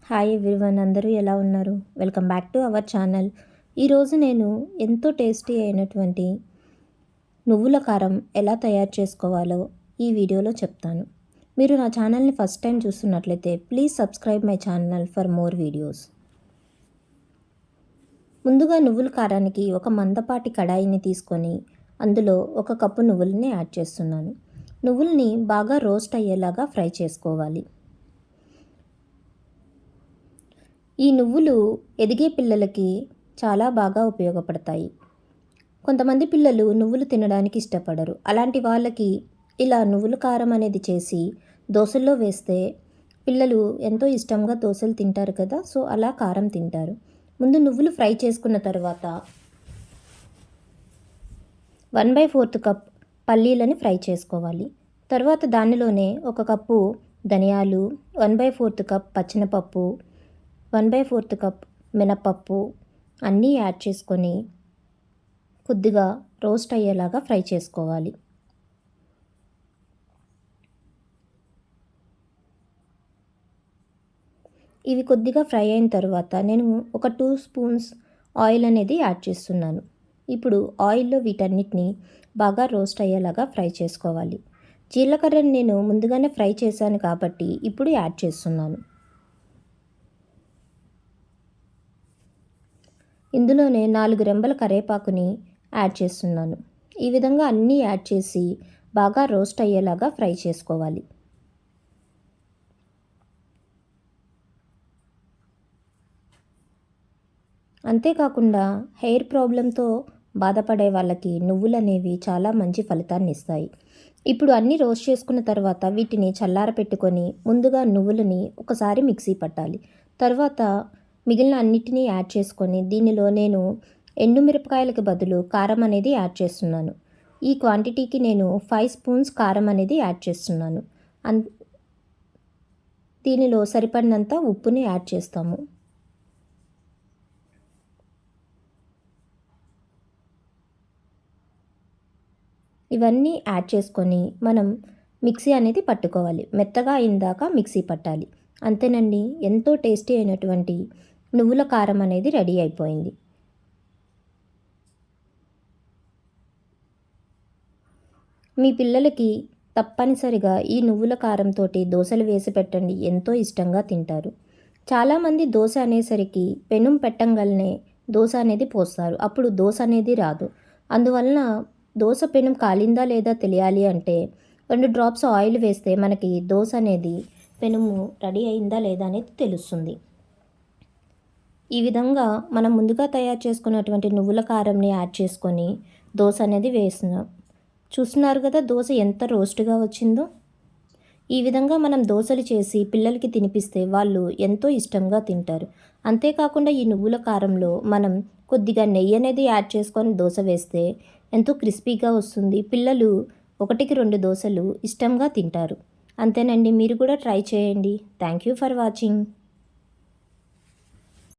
Hi everyone, అందరూ ఎలా ఉన్నారు? Welcome back to our channel. ఈరోజు నేను ఎంతో టేస్టీ అయినటువంటి నువ్వుల కారం ఎలా తయారు చేసుకోవాలో ఈ వీడియోలో చెప్తాను. మీరు నా ఛానల్ని ఫస్ట్ టైం చూస్తున్నట్లయితే please subscribe my channel for more videos. ముందుగా నువ్వుల కారానికి ఒక మందపాటి కడాయిని తీసుకొని అందులో 1 కప్పు నువ్వులని యాడ్ చేస్తున్నాను. నువ్వుల్ని బాగా రోస్ట్ అయ్యేలాగా ఫ్రై చేసుకోవాలి. ఈ నువ్వులు ఎదిగే పిల్లలకి చాలా బాగా ఉపయోగపడతాయి. కొంతమంది పిల్లలు నువ్వులు తినడానికి ఇష్టపడరు. అలాంటి వాళ్ళకి ఇలా నువ్వుల కారం అనేది చేసి దోసల్లో వేస్తే పిల్లలు ఎంతో ఇష్టంగా దోసలు తింటారు కదా, సో అలా కారం తింటారు. ముందు నువ్వులు ఫ్రై చేసుకున్న తర్వాత 1/4 కప్ పల్లీలని ఫ్రై చేసుకోవాలి. తర్వాత దానిలోనే 1 కప్పు ధనియాలు, 1/4 కప్ పచ్చెనపప్పు, 1/4 కప్ మినపప్పు అన్నీ యాడ్ చేసుకొని కొద్దిగా రోస్ట్ అయ్యేలాగా ఫ్రై చేసుకోవాలి. ఇవి కొద్దిగా ఫ్రై అయిన తర్వాత నేను ఒక 2 స్పూన్స్ ఆయిల్ అనేది యాడ్ చేస్తున్నాను. ఇప్పుడు ఆయిల్లో వీటన్నిటిని బాగా రోస్ట్ అయ్యేలాగా ఫ్రై చేసుకోవాలి. జీలకర్రని నేను ముందుగానే ఫ్రై చేశాను కాబట్టి ఇప్పుడు యాడ్ చేస్తున్నాను. ఇందులోనే 4 రెమ్మల కరివేపాకుని యాడ్ చేస్తున్నాను. ఈ విధంగా అన్నీ యాడ్ చేసి బాగా రోస్ట్ అయ్యేలాగా ఫ్రై చేసుకోవాలి. అంతేకాకుండా హెయిర్ ప్రాబ్లంతో బాధపడే వాళ్ళకి నువ్వులు అనేవి చాలా మంచి ఫలితాన్ని ఇస్తాయి. ఇప్పుడు అన్నీ రోస్ట్ చేసుకున్న తర్వాత వీటిని చల్లారపెట్టుకొని ముందుగా నువ్వులని ఒకసారి మిక్సీ పట్టాలి. తర్వాత మిగిలిన అన్నిటినీ యాడ్ చేసుకొని దీనిలో నేను ఎండుమిరపకాయలకు బదులు కారం అనేది యాడ్ చేస్తున్నాను. ఈ క్వాంటిటీకి నేను 5 స్పూన్స్ కారం అనేది యాడ్ చేస్తున్నాను. దీనిలో సరిపడినంత ఉప్పుని యాడ్ చేస్తాము. ఇవన్నీ యాడ్ చేసుకొని మనం మిక్సీ అనేది పట్టుకోవాలి. మెత్తగా అయిందాక మిక్సీ పట్టాలి. అంతేనండి, ఎంతో టేస్టీ అయినటువంటి నువ్వుల కారం అనేది రెడీ అయిపోయింది. మీ పిల్లలకి తప్పనిసరిగా ఈ నువ్వుల కారంతో దోశలు వేసి పెట్టండి, ఎంతో ఇష్టంగా తింటారు. చాలామంది దోశ అనేసరికి పెనం పెట్టంగానే దోశ అనేది పోస్తారు, అప్పుడు దోశ అనేది రాదు. అందువలన దోశ పెనం కాలిందా లేదా తెలియాలి అంటే 2 డ్రాప్స్ ఆయిల్ వేస్తే మనకి దోశ అనేది పెనుము రెడీ అయిందా లేదా అనేది తెలుస్తుంది. ఈ విధంగా మనం ముందుగా తయారు చేసుకున్నటువంటి నువ్వుల కారంని యాడ్ చేసుకొని దోశ అనేది వేస్తున్నాం. చూస్తున్నారు కదా దోశ ఎంత రోస్ట్గా వచ్చిందో. ఈ విధంగా మనం దోశలు చేసి పిల్లలకి తినిపిస్తే వాళ్ళు ఎంతో ఇష్టంగా తింటారు. అంతేకాకుండా ఈ నువ్వుల కారంలో మనం కొద్దిగా నెయ్యి అనేది యాడ్ చేసుకొని దోశ వేస్తే ఎంతో క్రిస్పీగా వస్తుంది. పిల్లలు 1కి 2 దోశలు ఇష్టంగా తింటారు. అంతేనండి, మీరు కూడా ట్రై చేయండి. Thank you for watching.